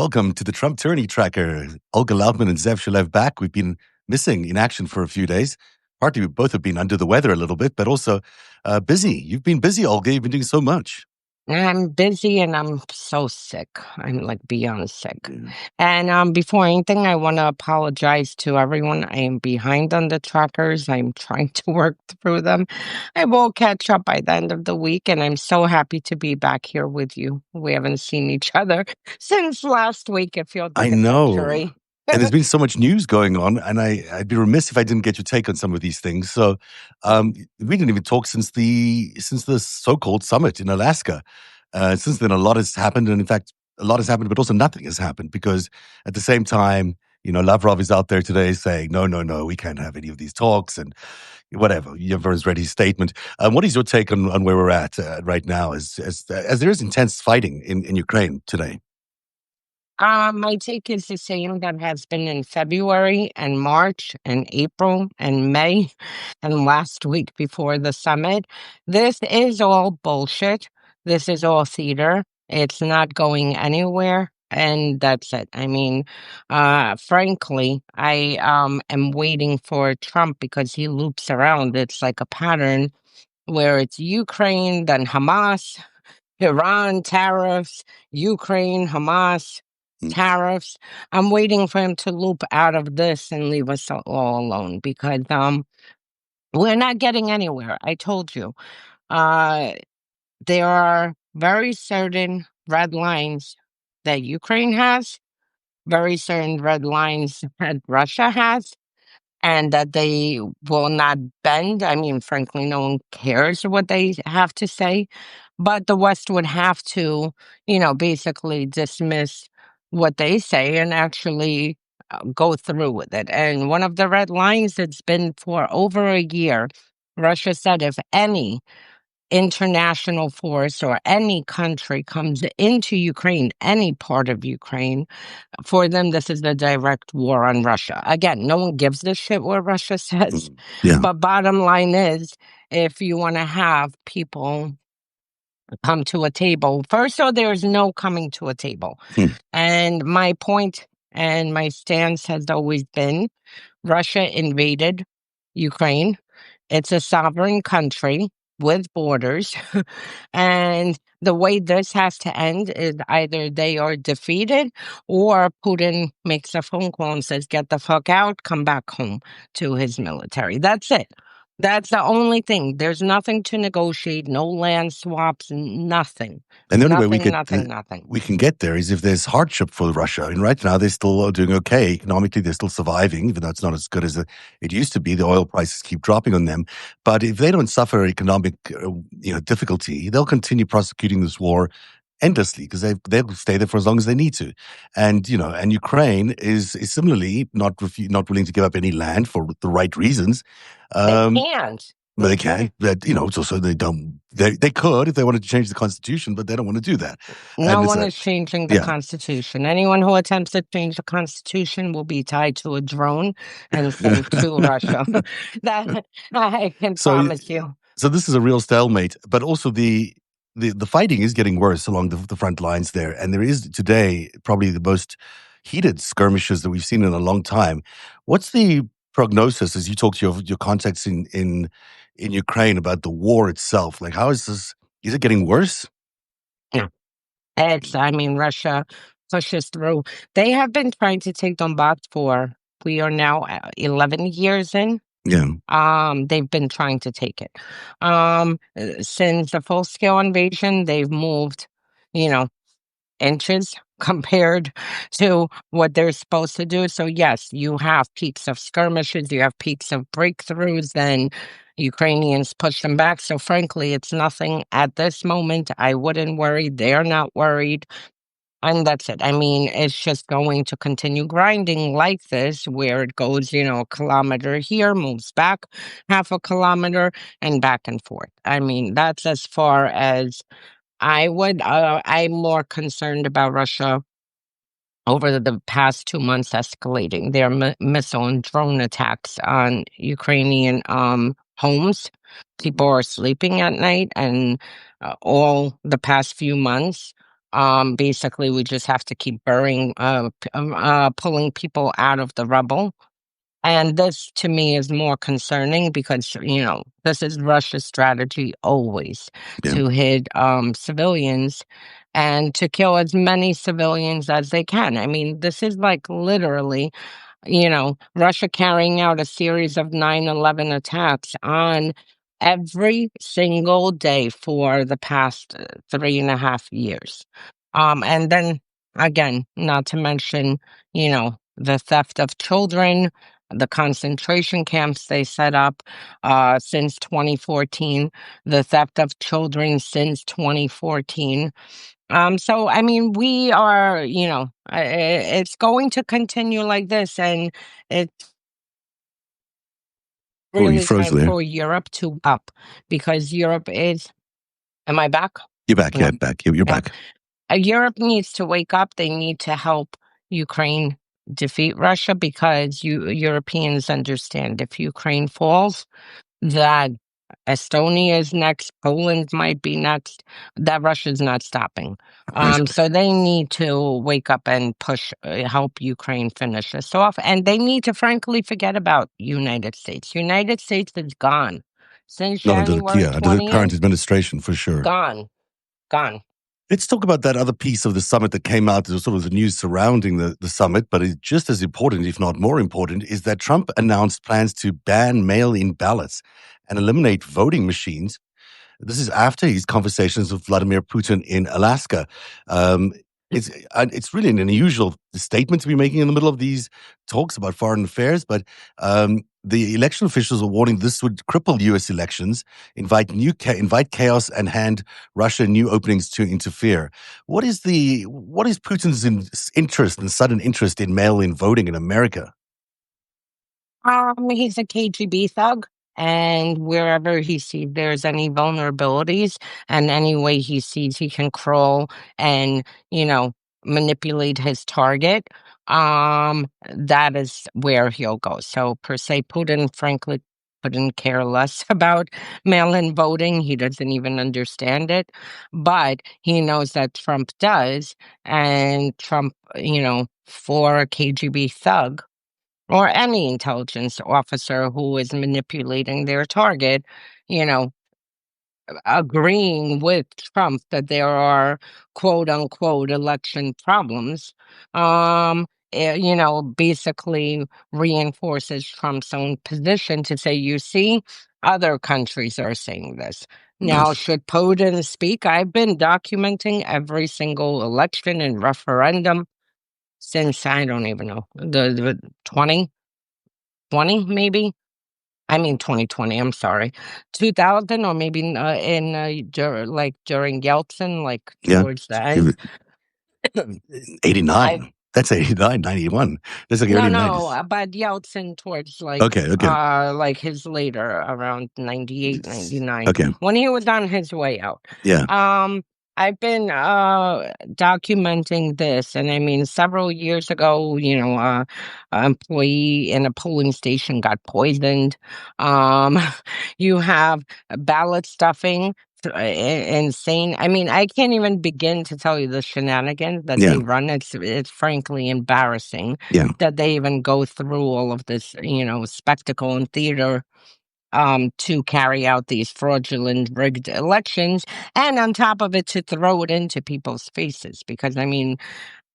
Welcome to the Trump Tyranny Tracker. Olga Lautman and Zev Shalev back. We've been missing in action for a few days. Partly we both have been under the weather a little bit, but also busy. You've been busy, Olga. You've been doing so much. I'm busy and I'm so sick. I'm like beyond sick. And before anything, I want to apologize to everyone. I am behind on the trackers. I'm trying to work through them. I will catch up by the end of the week, and I'm so happy to be back here with you. We haven't seen each other since last week. It feels I like a know. century. And there's been so much news going on, and I'd be remiss if I didn't get your take on some of these things. So we didn't even talk since the so-called summit in Alaska. Since then, a lot has happened, and in fact, a lot has happened, but also nothing has happened because at the same time, Lavrov is out there today saying, no, we can't have any of these talks and whatever. Everyone's read his statement. What is your take on where we're at right now as there is intense fighting in Ukraine today? My take is the same that has been in February and March and April and May and last week before the summit. This is all bullshit. This is all theater. It's not going anywhere. And that's it. I mean, frankly, I am waiting for Trump because he loops around. It's like a pattern where it's Ukraine, then Hamas, Iran, tariffs, Ukraine, Hamas, tariffs. I'm waiting for him to loop out of this and leave us all alone because we're not getting anywhere. I told you. There are very certain red lines that Ukraine has, very certain red lines that Russia has, and that they will not bend. I mean, frankly, no one cares what they have to say, but the West would have to, basically dismiss what they say and actually go through with it. And one of the red lines that's been for over a year, Russia said if any international force or any country comes into Ukraine, any part of Ukraine, for them, this is a direct war on Russia. Again, no one gives a shit what Russia says. Yeah. But bottom line is, if you want to have people come to a table, first of all, there's no coming to a table. And my point and my stance has always been Russia invaded Ukraine. It's a sovereign country with borders. And the way this has to end is either they are defeated or Putin makes a phone call and says, get the fuck out, come back home to his military. That's it. That's the only thing. There's nothing to negotiate, no land swaps, nothing. And the only way Nothing. we can get there is if there's hardship for Russia. And right now they're still doing okay economically. They're still surviving, even though it's not as good as it used to be. The oil prices keep dropping on them. But if they don't suffer economic, difficulty, they'll continue prosecuting this war endlessly because they'll stay there for as long as they need to. And and Ukraine is similarly not willing to give up any land for the right reasons. They can't. But they can't. That it's also they don't. They could if they wanted to change the constitution, but they don't want to do that. No one is changing the Constitution. Anyone who attempts to change the Constitution will be tied to a drone and sent to Russia. That I can promise you. So this is a real stalemate. But also the fighting is getting worse along the front lines there, and there is today probably the most heated skirmishes that we've seen in a long time. What's the prognosis as you talk to your contacts in Ukraine about the war itself? Like, how is this? Is it getting worse? Yeah. Russia pushes through. They have been trying to take Donbass for, we are now 11 years in. Yeah. They've been trying to take it. Since the full-scale invasion, they've moved, inches compared to what they're supposed to do. So yes, you have peaks of skirmishes, you have peaks of breakthroughs, then Ukrainians push them back. So frankly, it's nothing at this moment. I wouldn't worry. They're not worried. And that's it. It's just going to continue grinding like this, where it goes, a kilometer here, moves back half a kilometer, and back and forth. That's as far as I would. I'm more concerned about Russia over the past 2 months escalating their missile and drone attacks on Ukrainian homes. People are sleeping at night, and all the past few months, Basically, we just have to keep pulling people out of the rubble. And this to me is more concerning because, this is Russia's strategy always Yeah. to hit civilians and to kill as many civilians as they can. I mean, this is like literally, Russia carrying out a series of 9/11 attacks on every single day for the past 3.5 years. And then again, not to mention, the theft of children, the concentration camps they set up since 2014, the theft of children since 2014. So I mean, we are, it's going to continue like this, and it's Oh, you really froze time there. for Europe to up because Europe is. Am I back? You're back. Yeah, Yeah, back. You're yeah. back. Europe needs to wake up. They need to help Ukraine defeat Russia because Europeans understand if Ukraine falls, that Estonia is next, Poland might be next, that Russia's not stopping. Right. So they need to wake up and push, help Ukraine finish this off. And they need to frankly forget about United States. United States is gone. Since Not January under the current 20th, administration, for sure. gone, gone. Let's talk about that other piece of the summit that came out. There was sort of the news surrounding the summit, but just as important, if not more important, is that Trump announced plans to ban mail-in ballots and eliminate voting machines. This is after his conversations with Vladimir Putin in Alaska. Um, it's really an unusual statement to be making in the middle of these talks about foreign affairs, but the election officials are warning this would cripple U.S. elections, invite chaos, and hand Russia new openings to interfere. What is Putin's interest and sudden interest in mail-in voting in America? He's a KGB thug, and wherever he sees there's any vulnerabilities and any way he sees he can crawl and, manipulate his target, that is where he'll go. So per se, Putin, frankly, couldn't care less about mail-in voting. He doesn't even understand it, but he knows that Trump does, and Trump, for a KGB thug or any intelligence officer who is manipulating their target, you know, agreeing with Trump that there are quote unquote election problems, basically reinforces Trump's own position to say, you see, other countries are saying this. Now, Yes. should Putin speak? I've been documenting every single election and referendum since I don't even know, the 2020 maybe? I mean 2020, I'm sorry. 2000 or maybe, during Yeltsin, like, Yeah. towards the end. 89. I That's 89, 91. That's like No, early no, 90s. but Yeltsin towards, Okay, okay. like, his later, around 98, It's- 99, Okay. when he was on his way out. Yeah. Um, I've been, documenting this, and I mean, several years ago, an employee in a polling station got poisoned. Um, you have ballot stuffing, insane. I mean, I can't even begin to tell you the shenanigans that Yeah. they run. It's frankly embarrassing Yeah. that they even go through all of this, spectacle and theater, to carry out these fraudulent rigged elections, and on top of it, to throw it into people's faces. Because I mean,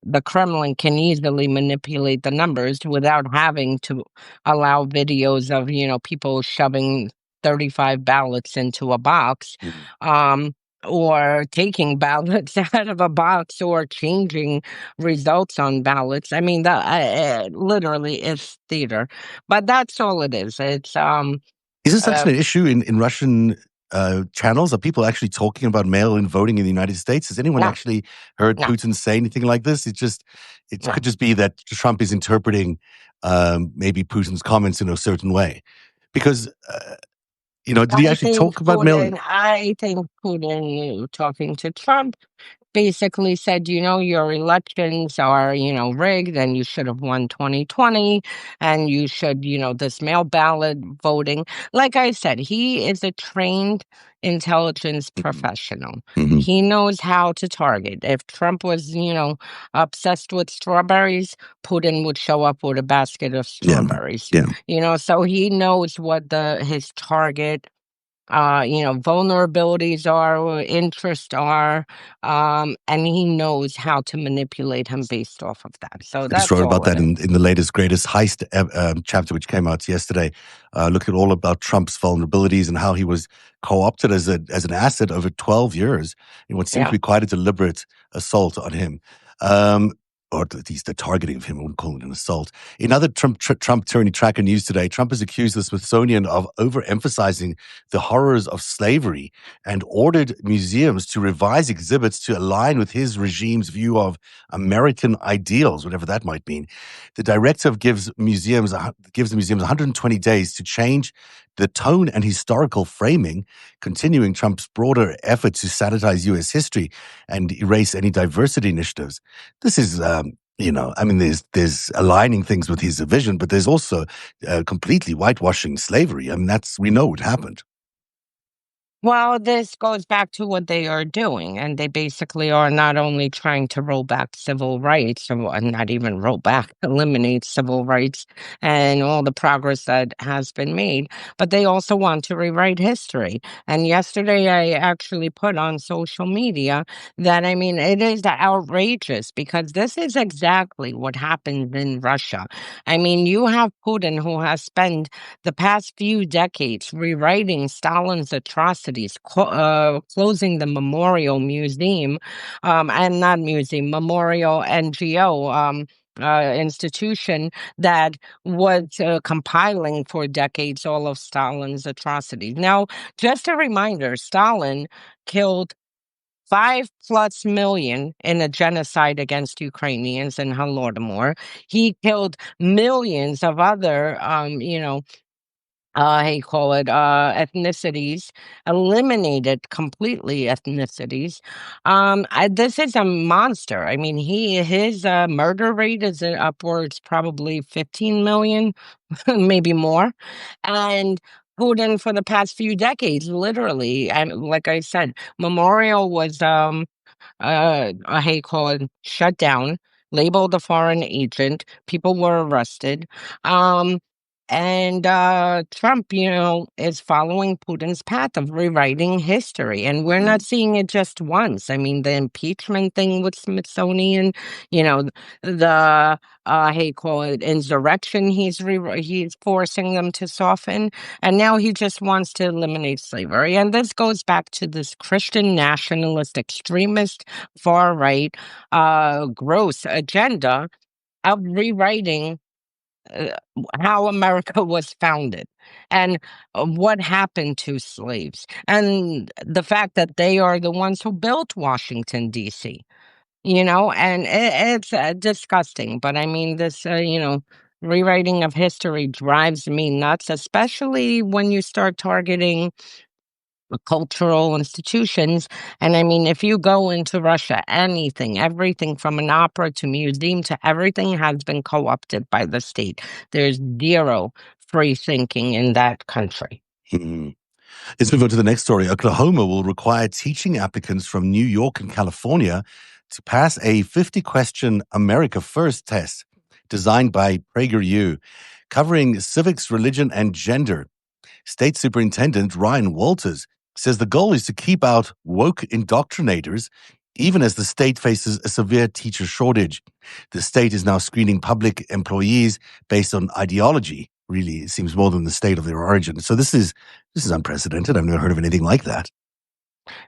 the Kremlin can easily manipulate the numbers without having to allow videos of, people shoving 35 ballots into a box, Mhm. um, or taking ballots out of a box or changing results on ballots. I mean, literally it's theater, but that's all it is. It's, Is this uh, actually an issue in Russian channels? Are people actually talking about mail-in voting in the United States? Has anyone no, actually heard no, Putin say anything like this? It no. could just be that Trump is interpreting maybe Putin's comments in a certain way. Because, did he actually talk about mail? I think Putin talking to Trump basically said, your elections are, rigged and you should have won 2020 and you should, this mail ballot voting. Like I said, he is a trained intelligence Mhm. professional. Mhm. He knows how to target. If Trump was, obsessed with strawberries, Putin would show up with a basket of Yeah. strawberries. Yeah. So he knows what his target vulnerabilities are, or interests are, and he knows how to manipulate him based off of that. So I just that's wrote about all it that is. in the latest greatest heist chapter, which came out yesterday. Look at all about Trump's vulnerabilities and how he was co-opted as an asset over 12 years in what seemed to Yeah. be quite a deliberate assault on him. Um, or at least the targeting of him. I wouldn't call it an assault. In other Trump tyranny tracker news today, Trump has accused the Smithsonian of overemphasizing the horrors of slavery and ordered museums to revise exhibits to align with his regime's view of American ideals, whatever that might mean. The directive gives the museums 120 days to change the tone and historical framing, continuing Trump's broader effort to sanitize U.S. history and erase any diversity initiatives. This is, I mean, there's aligning things with his vision, but there's also completely whitewashing slavery. I mean, we know what happened. Well, this goes back to what they are doing, and they basically are not only trying to roll back civil rights, or not even roll back, eliminate civil rights and all the progress that has been made, but they also want to rewrite history. And yesterday, I actually put on social media that, I mean, it is outrageous because this is exactly what happened in Russia. I mean, you have Putin who has spent the past few decades rewriting Stalin's atrocities, closing the Memorial Museum, and not museum, Memorial NGO. Institution that was compiling for decades all of Stalin's atrocities. Now, just a reminder, Stalin killed 5+ million in a genocide against Ukrainians in Holodomor. He killed millions of other, how you call it, ethnicities, eliminated completely ethnicities. This is a monster. I mean, his murder rate is upwards probably 15 million, maybe more. And Putin for the past few decades, literally, and like I said, Memorial was how you call it, shut down, labeled a foreign agent. People were arrested. Um, and Trump, is following Putin's path of rewriting history. And we're not seeing it just once. I mean, the impeachment thing with Smithsonian, you know, the how you call it, insurrection, he's forcing them to soften. And now he just wants to eliminate slavery. And this goes back to this Christian nationalist extremist far right gross agenda of rewriting uh, how America was founded and what happened to slaves, and the fact that they are the ones who built Washington, D.C. And it's disgusting. But I mean, this, rewriting of history drives me nuts, especially when you start targeting cultural institutions. And I mean, if you go into Russia, everything from an opera to museum to everything has been co-opted by the state. There's zero free thinking in that country. Mhm. Let's move on to the next story. Oklahoma will require teaching applicants from New York and California to pass a 50-question America First test designed by PragerU, covering civics, religion, and gender. State Superintendent Ryan Walters says the goal is to keep out woke indoctrinators, even as the state faces a severe teacher shortage. The state is now screening public employees based on ideology. Really, it seems more than the state of their origin. So this is unprecedented. I've never heard of anything like that.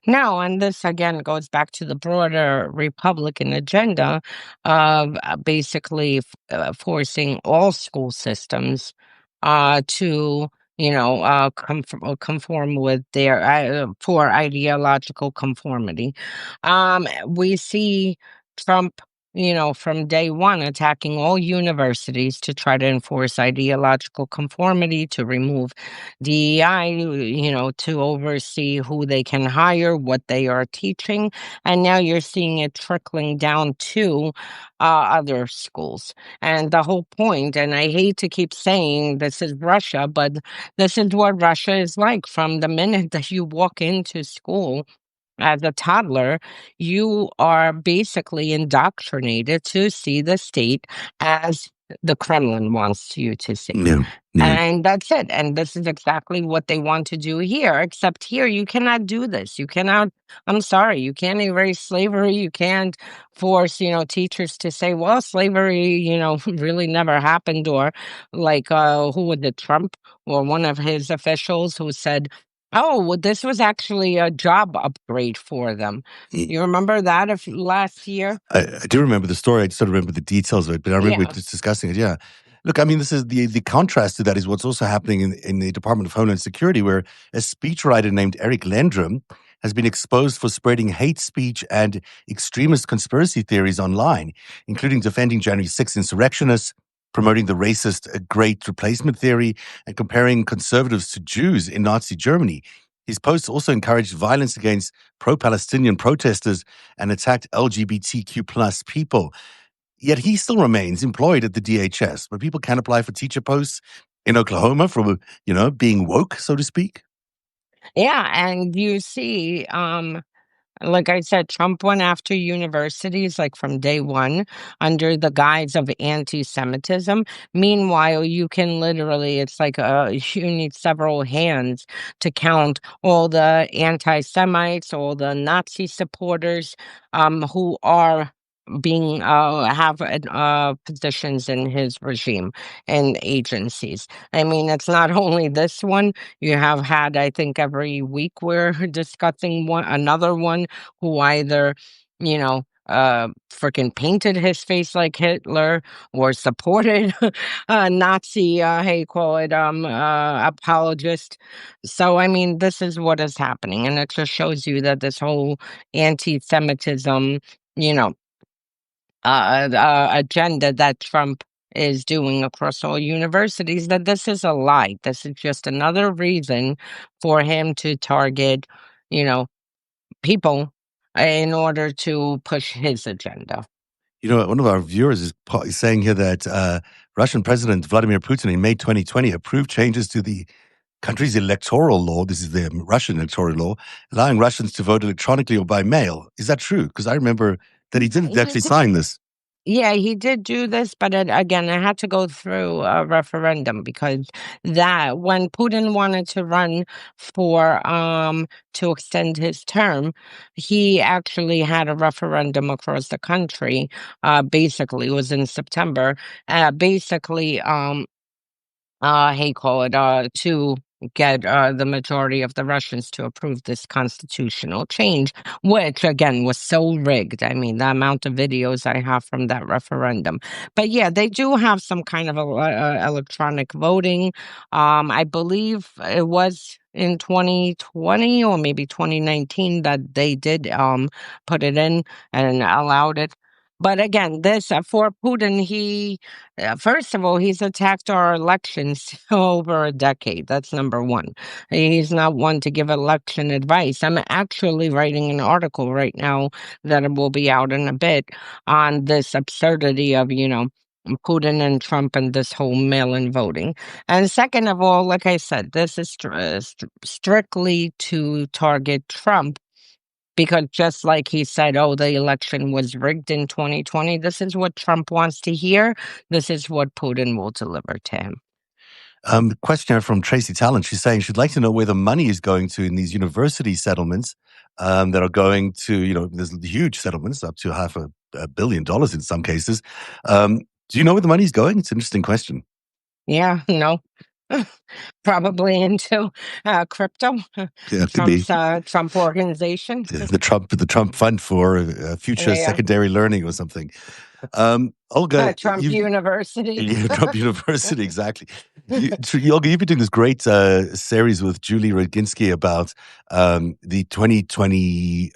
No, and this again goes back to the broader Republican agenda of basically forcing all school systems to, conform with their for ideological conformity. We see Trump, from day one, attacking all universities to try to enforce ideological conformity, to remove DEI, to oversee who they can hire, what they are teaching. And now you're seeing it trickling down to other schools. And the whole point, and I hate to keep saying this is Russia, but this is what Russia is like from the minute that you walk into school as a toddler, you are basically indoctrinated to see the state as the Kremlin wants you to see. Yeah, yeah. And that's it. And this is exactly what they want to do here, except here you cannot do this. You cannot, I'm sorry, you can't erase slavery. You can't force, teachers to say, well, slavery, really never happened. Or like, who was it, Trump or one of his officials who said, oh, well, this was actually a job upgrade for them. You remember that of last year? I do remember the story. I just don't remember the details of it, but I remember Yeah. just discussing it. Yeah. Look, I mean, this is the contrast to that is what's also happening in the Department of Homeland Security, where a speechwriter named Eric Lendrum has been exposed for spreading hate speech and extremist conspiracy theories online, including defending January 6th insurrectionists, promoting the racist Great Replacement theory, and comparing conservatives to Jews in Nazi Germany. His posts also encouraged violence against pro-Palestinian protesters and attacked LGBTQ plus people. Yet he still remains employed at the DHS, where people can apply for teacher posts in Oklahoma from, being woke, so to speak. Yeah, and you see, like I said, Trump went after universities like from day one under the guise of anti-Semitism. Meanwhile, you can literally, it's like you need several hands to count all the anti-Semites, all the Nazi supporters who are being have positions in his regime and agencies. I mean, it's not only this one. You have had, I think, every week we're discussing another one who either, freaking painted his face like Hitler or supported a Nazi, how you call it, apologist. So, I mean, this is what is happening. And it just shows you that this whole anti-Semitism, you know, agenda that Trump is doing across all universities, that this is a lie. This is just another reason for him to target, you know, people in order to push his agenda. One of our viewers is saying here that Russian President Vladimir Putin in May 2020 approved changes to the country's electoral law. This is the Russian electoral law, allowing Russians to vote electronically or by mail. Is that true? Because I remember that he didn't actually sign this. Yeah, he did do this, but again, it had to go through a referendum because that when Putin wanted to run for to extend his term, he actually had a referendum across the country. Basically, it was in September. Basically, hey, call it, to get the majority of the Russians to approve this constitutional change, which again was so rigged. I mean, the amount of videos I have from that referendum. But yeah, they do have some kind of electronic voting. I believe it was in 2020 or maybe 2019 that they did put it in and allowed it. But again, this for Putin, he first of all, he's attacked our elections over a decade. That's number one. He's not one to give election advice. I'm actually writing an article right now that will be out in a bit on this absurdity of, Putin and Trump and this whole mail-in voting. And second of all, like I said, this is strictly to target Trump because just like he said, oh, the election was rigged in 2020, this is what Trump wants to hear. This is what Putin will deliver to him. Question here from Tracy Talent. She's saying she'd like to know where the money is going to in these university settlements that are going to, there's huge settlements up to $500 million in some cases. Do you know where the money's going? It's an interesting question. Yeah, no. Probably into crypto. Yeah, it could be. Trump organization. The Trump Fund for Future Yeah. Secondary Learning or something. Olga, Trump University. Yeah, Trump University, exactly. Olga, you've been doing this great series with Julie Roginski about the 2020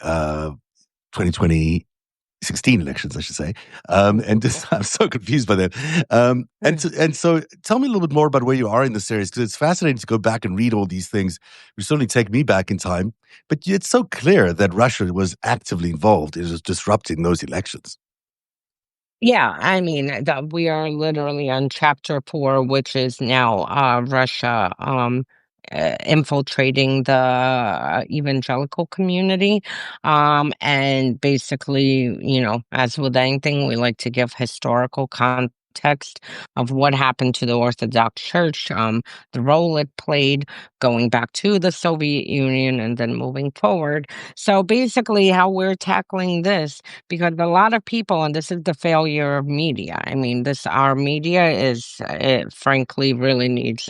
16 elections, I should say. And this, I'm so confused by that. And so tell me a little bit more about where you are in the series, because it's fascinating to go back and read all these things, which certainly take me back in time. But it's so clear that Russia was actively involved in disrupting those elections. Yeah, I mean, we are literally on chapter 4, which is now Russia infiltrating the evangelical community. And basically, as with anything, we like to give historical context of what happened to the Orthodox Church, the role it played going back to the Soviet Union and then moving forward. So basically, how we're tackling this, because a lot of people, and this is the failure of media. I mean, our media it frankly really needs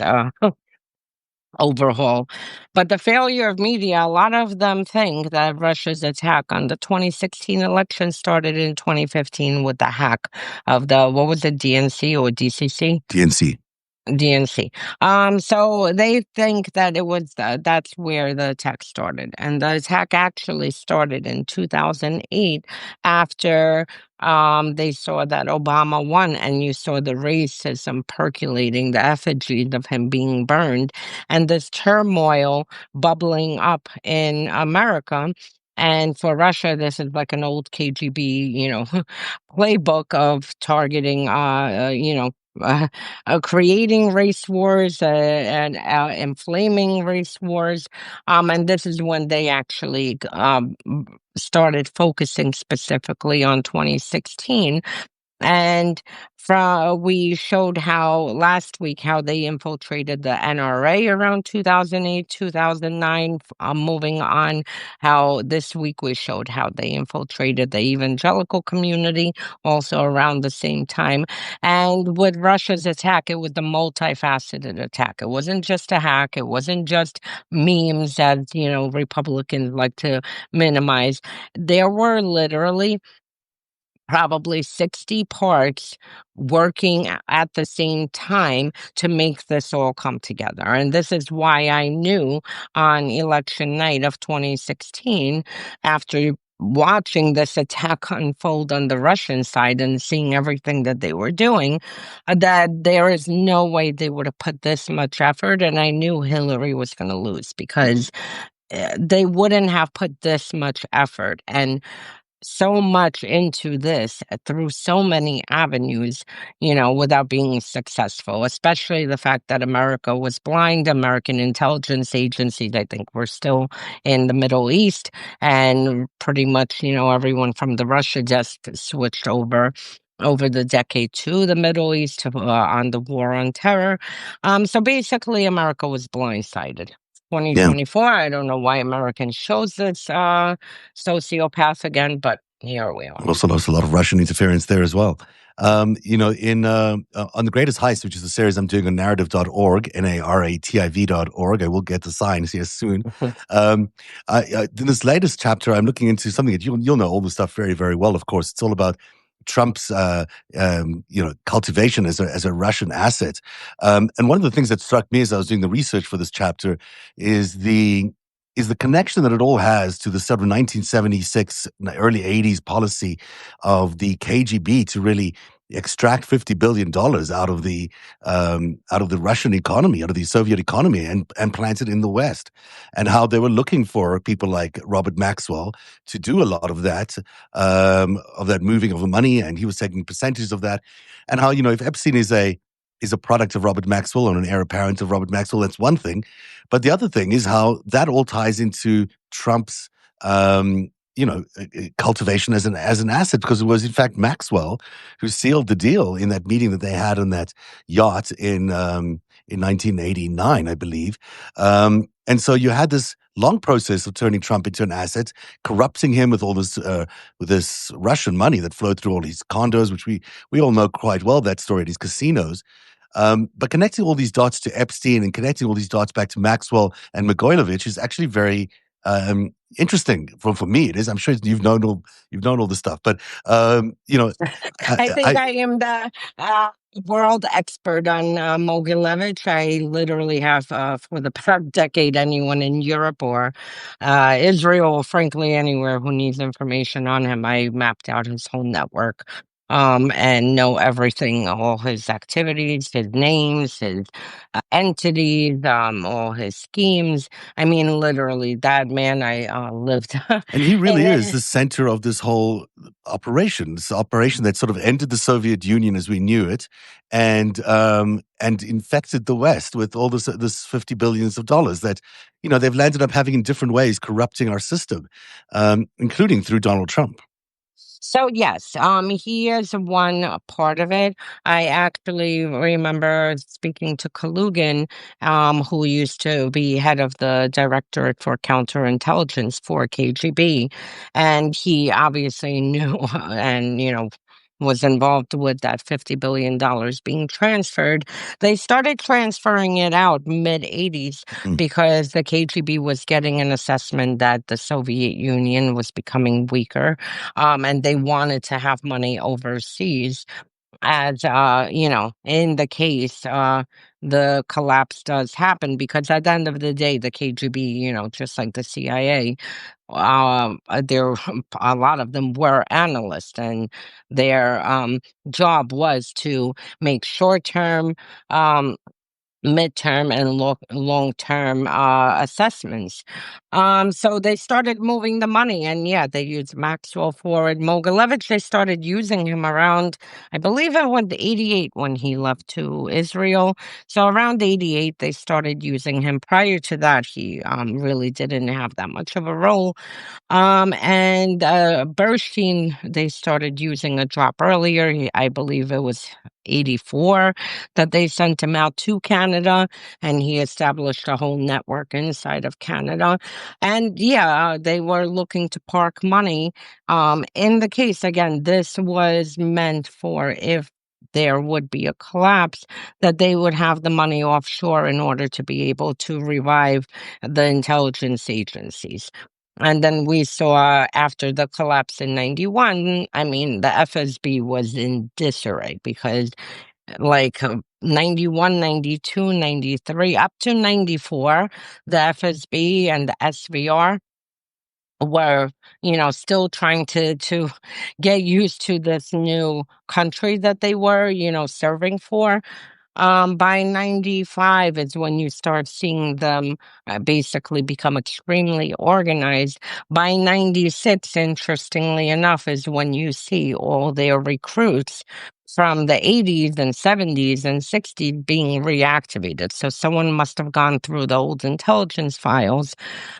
overhaul. But the failure of media, a lot of them think that Russia's attack on the 2016 election started in 2015 with the hack of what was it, DNC or DCC? DNC. DNC. So they think that that's where the attack started. And the attack actually started in 2008 after they saw that Obama won, and you saw the racism percolating, the effigies of him being burned, and this turmoil bubbling up in America. And for Russia, this is like an old KGB, playbook of targeting, creating race wars and inflaming race wars. And this is when they actually started focusing specifically on 2016. And we showed how last week how they infiltrated the NRA around 2008, 2009. Moving on, how this week we showed how they infiltrated the evangelical community also around the same time. And with Russia's attack, it was the multifaceted attack. It wasn't just a hack. It wasn't just memes, as Republicans like to minimize. There were literally probably 60 parts working at the same time to make this all come together. And this is why I knew on election night of 2016, after watching this attack unfold on the Russian side and seeing everything that they were doing, that there is no way they would have put this much effort. And I knew Hillary was going to lose because they wouldn't have put this much effort and so much into this through so many avenues, without being successful, especially the fact that America was blind. American intelligence agencies, I think, were still in the Middle East, and pretty much, everyone from the Russia desk switched over the decade to the Middle East on the war on terror. So basically, America was blindsided. Yeah. 2024, I don't know why Americans chose this sociopath again, but here we are. Also lost a lot of Russian interference there as well. In on The Greatest Heist, which is a series I'm doing on narrative.org, narrativ.org. I will get the signs here soon. In this latest chapter, I'm looking into something that you'll know all the stuff very, very well, of course. It's all about Trump's, cultivation as a Russian asset. And one of the things that struck me as I was doing the research for this chapter is the connection that it all has to the sort of 1976, early 80s policy of the KGB to really extract $50 billion out of the Russian economy, out of the Soviet economy, and plant it in the West, and how they were looking for people like Robert Maxwell to do a lot of that moving of the money, and he was taking percentages of that, and how if Epstein is a product of Robert Maxwell or an heir apparent of Robert Maxwell, that's one thing. But the other thing is how that all ties into Trump's, cultivation as an asset, because it was in fact Maxwell who sealed the deal in that meeting that they had on that yacht in 1989, I believe. And so you had this long process of turning Trump into an asset, corrupting him with all this with this Russian money that flowed through all his condos, which we all know quite well, that story, these casinos. But connecting all these dots to Epstein and connecting all these dots back to Maxwell and Mogilevich is actually very, interesting. For me, it is. I'm sure you've known all this stuff, but I think I I am the uh, world expert on Mogilevich. I literally have, for the past decade, anyone in Europe or Israel, frankly, anywhere who needs information on him, I mapped out his whole network. And know everything, all his activities, his names, his entities, all his schemes. I mean, literally, that man, I lived and he really is in. the center of this whole operation. This operation that sort of ended the Soviet Union as we knew it, and infected the West with all this 50 billions of dollars that they've landed up having in different ways, corrupting our system, including through Donald Trump. So yes, he is one part of it. I actually remember speaking to Kalugin, who used to be head of the Directorate for Counterintelligence for KGB, and he obviously knew and was involved with that $50 billion being transferred. They started transferring it out mid 80s Mm. because the KGB was getting an assessment that the Soviet Union was becoming weaker, and they wanted to have money overseas. As in the case, the collapse does happen because at the end of the day, the KGB, just like the CIA, there a lot of them were analysts, and their job was to make short-term, um, midterm and long-term assessments. So they started moving the money, and yeah, they used Maxwell for it. Mogilevich, they started using him around, I believe it was 88 when he left to Israel. So around 88, they started using him. Prior to that, he really didn't have that much of a role. And Bernstein, they started using a drop earlier. I believe it was 84 that they sent him out to Canada, and he established a whole network inside of Canada. And yeah, they were looking to park money. In the case, again, this was meant for if there would be a collapse, that they would have the money offshore in order to be able to revive the intelligence agencies. And then we saw after the collapse in 91, I mean, the FSB was in disarray because like 91, 92, 93, up to 94, the FSB and the SVR were, still trying to get used to this new country that they were, serving for. By 95 is when you start seeing them basically become extremely organized. By 96, interestingly enough, is when you see all their recruits from the 80s and 70s and 60s being reactivated. So someone must have gone through the old intelligence files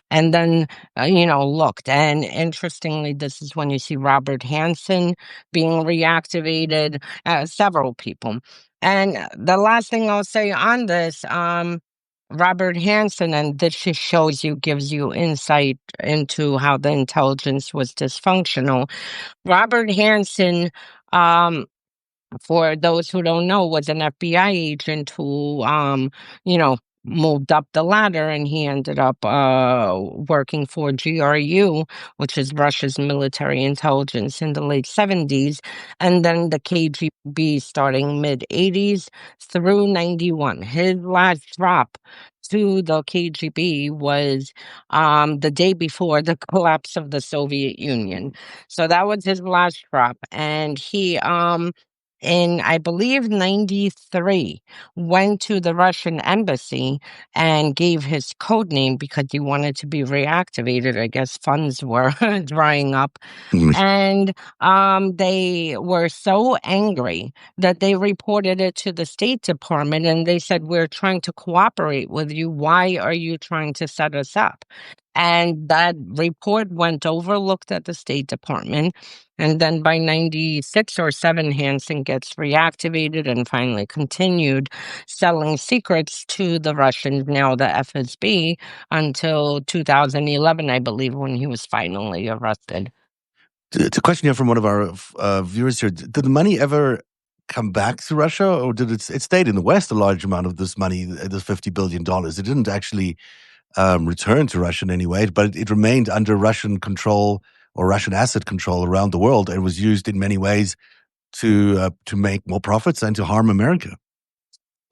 and then, looked. And interestingly, this is when you see Robert Hansen being reactivated, several people. And the last thing I'll say on this, Robert Hansen, and this just shows you, gives you insight into how the intelligence was dysfunctional. Robert Hansen, um, for those who don't know, was an FBI agent who, you know, moved up the ladder, and he ended up working for GRU, which is Russia's military intelligence, in the late 70s, and then the KGB starting mid 80s through 91. His last drop to the KGB was the day before the collapse of the Soviet Union. So that was his last drop, and he in, I believe, 93, went to the Russian embassy and gave his code name because he wanted to be reactivated. I guess funds were drying up. And they were so angry that they reported it to the State Department, and they said, "We're trying to cooperate with you. Why are you trying to set us up?" And that report went overlooked at the State Department. And then by 96 or 7, Hansen gets reactivated and finally continued selling secrets to the Russians, now the FSB, until 2011, I believe, when he was finally arrested. It's a question here from one of our viewers here. Did the money ever come back to Russia, or did it stayed in the West? A large amount of this money, this $50 billion, it didn't actually return to Russia in any way, but it remained under Russian control or Russian asset control around the world, and was used in many ways to make more profits and to harm America.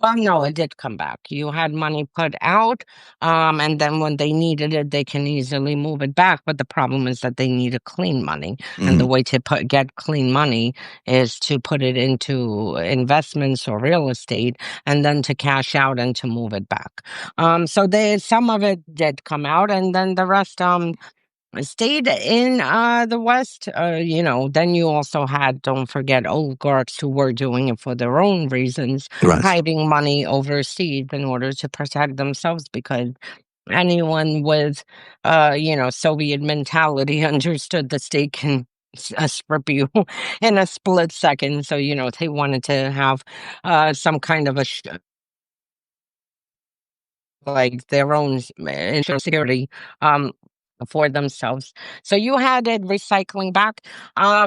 Well, no, it did come back. You had money put out, and then when they needed it, they can easily move it back. But the problem is that they need a clean money, and the Mm, way to get clean money is to put it into investments or real estate, and then to cash out and to move it back. So some of it did come out, and then the rest stayed in the West. Then you also had, don't forget, oligarchs who were doing it for their own reasons, right, hiding money overseas in order to protect themselves, because anyone with Soviet mentality understood the state can strip you in a split second. So they wanted to have some kind of like their own insurance security um for themselves. So you had it recycling back.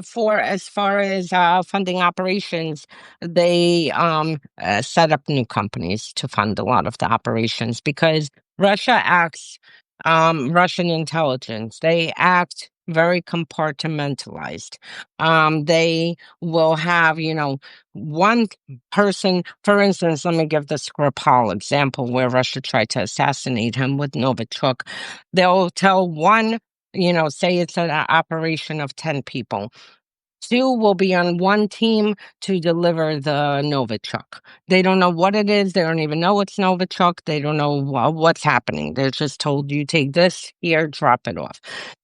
For as far as funding operations, they set up new companies to fund a lot of the operations, because Russia acts, Russian intelligence, they act very compartmentalized. They will have, one person, for instance, let me give the Skripal example where Russia tried to assassinate him with Novichok. They'll tell one, say it's an operation of 10 people. Two will be on one team to deliver the Novichok. They don't know what it is. They don't even know it's Novichok. They don't know what's happening. They're just told, you take this here, drop it off.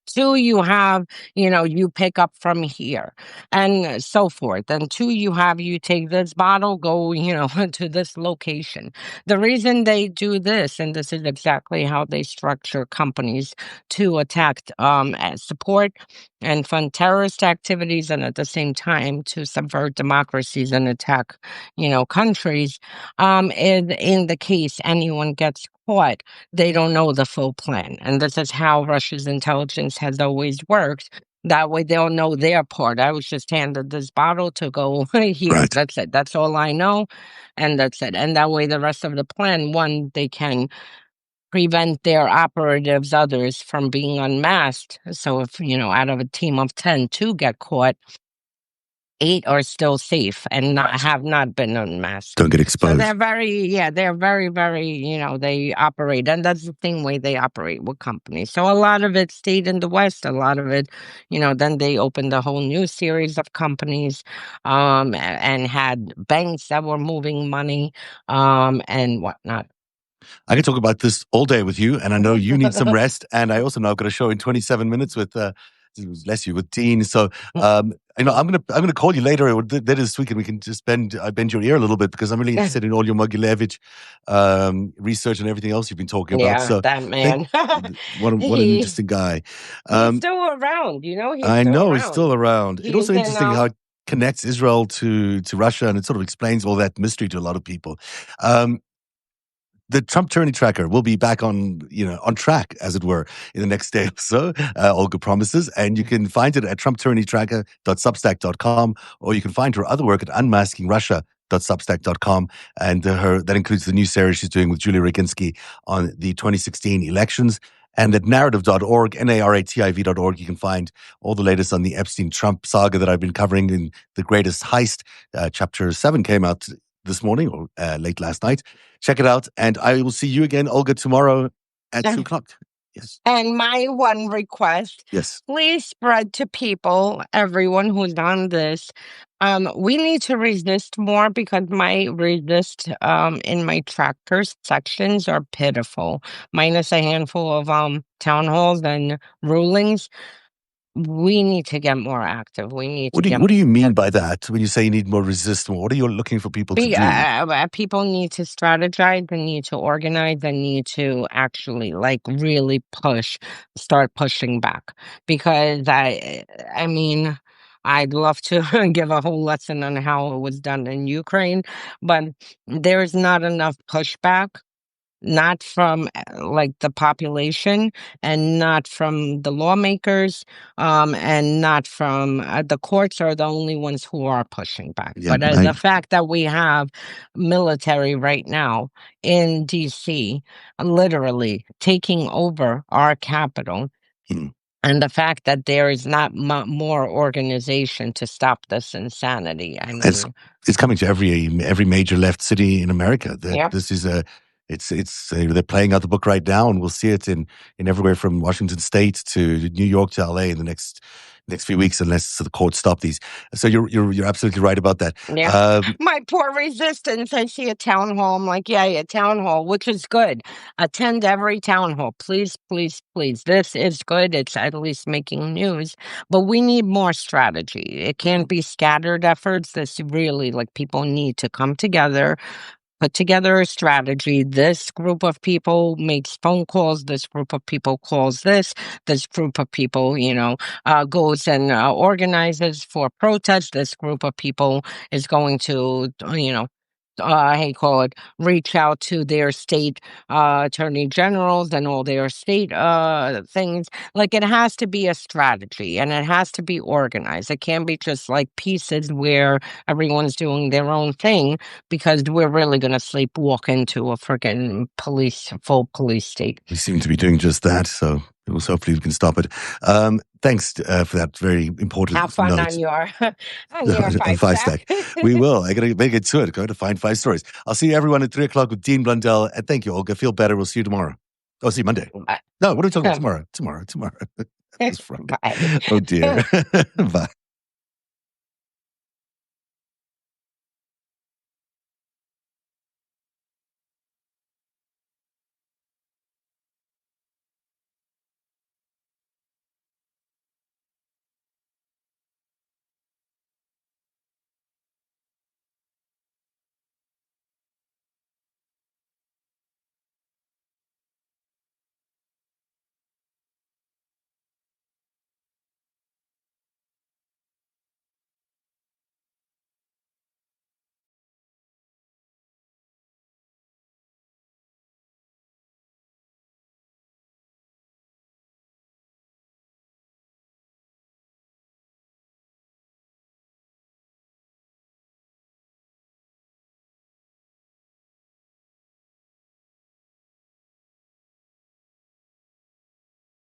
Two, you have, you pick up from here and so forth. And two, you take this bottle, go, to this location. The reason they do this, and this is exactly how they structure companies to attack, support and fund terrorist activities, and at the same time to subvert democracies and attack, countries. In the case anyone gets caught, they don't know the full plan. And this is how Russia's intelligence has always worked. That way they'll know their part. I was just handed this bottle to go here. right. That's it. That's all I know. And that's it. And that way the rest of the plan, one, they can prevent their operatives, others, from being unmasked. So if, out of a team of 10, two get caught, eight are still safe and have not been unmasked. Don't get So exposed. they're very, very, they operate, and that's the same way they operate with companies. So a lot of it stayed in the West, a lot of it, then they opened a whole new series of companies, and had banks that were moving money, and whatnot. I can talk about this all day with you, and I know you need some rest. And I also now got a show in 27 minutes with, bless you, with Dean. So, I'm gonna call you later or later this week, and we can just bend your ear a little bit, because I'm really interested in all your Mogilevich research and everything else you've been talking about. Yeah, So, that thank man. what an he interesting guy. he's Um, still around, he's I still know he's around. still around. It's He's also in interesting how it connects Israel to Russia, and it sort of explains all that mystery to a lot of people. Um, the Trump Tyranny Tracker will be back on track, as it were, in the next day or so. All good promises. And you can find it at trumptyrannytracker.substack.com, or you can find her other work at unmaskingrussia.substack.com. And that includes the new series she's doing with Julia Roginski on the 2016 elections. And at narrative.org, narrativ.org, you can find all the latest on the Epstein-Trump saga that I've been covering in The Greatest Heist. Chapter 7 came out this morning or late last night. Check it out. And I will see you again, Olga, tomorrow at 2 o'clock. Yes. And my one request, Yes. please spread to people, everyone who's on this. We need to resist more, because my resist in my tracker sections are pitiful, minus a handful of town halls and rulings. We need to get more active. We need to What do you mean by that when you say you need more resistance? What are you looking for people to do? People need to strategize, they need to organize, they need to actually like really start pushing back. Because I mean, I'd love to give a whole lesson on how it was done in Ukraine, but there's not enough pushback not from like the population, and not from the lawmakers, and not from the courts are the only ones who are pushing back. Yeah, But the fact that we have military right now in DC, literally taking over our capital, mm. and the fact that there is not more organization to stop this insanity. I it's mean, it's coming to every major left city in America. That yep. this is a it's they're playing out the book right now, and we'll see it in everywhere from Washington State to New York to LA in the next few weeks, unless the courts stop these. So you're absolutely right about that. Yeah. My poor resistance. I see a town hall. I'm like, yeah, yeah, town hall, which is good. Attend every town hall. Please, please, please. This is good. It's at least making news. But we need more strategy. It can't be scattered efforts. This really, like, people need to come together, put together a strategy. This group of people makes phone calls. This group of people calls this. This group of people, goes and organizes for protests. This group of people is going to, how you call it, reach out to their state attorney generals and all their state things. Like, it has to be a strategy, and it has to be organized. It can't be just like pieces where everyone's doing their own thing, because we're really going to sleepwalk into a freaking full police state. We seem to be doing just that, so hopefully we can stop it. Thanks for that very important Have fun note. on your on your On five Five stack. Stack. We will. I got to make it to it. Go to find 5 stories. I'll see everyone at 3 o'clock with Dean Blundell. And thank you, Olga. Feel better. We'll see you tomorrow. Oh, see you Monday. Bye. No, what are we talking about? Tomorrow. Tomorrow. It's Friday. Bye. Oh, dear. Bye.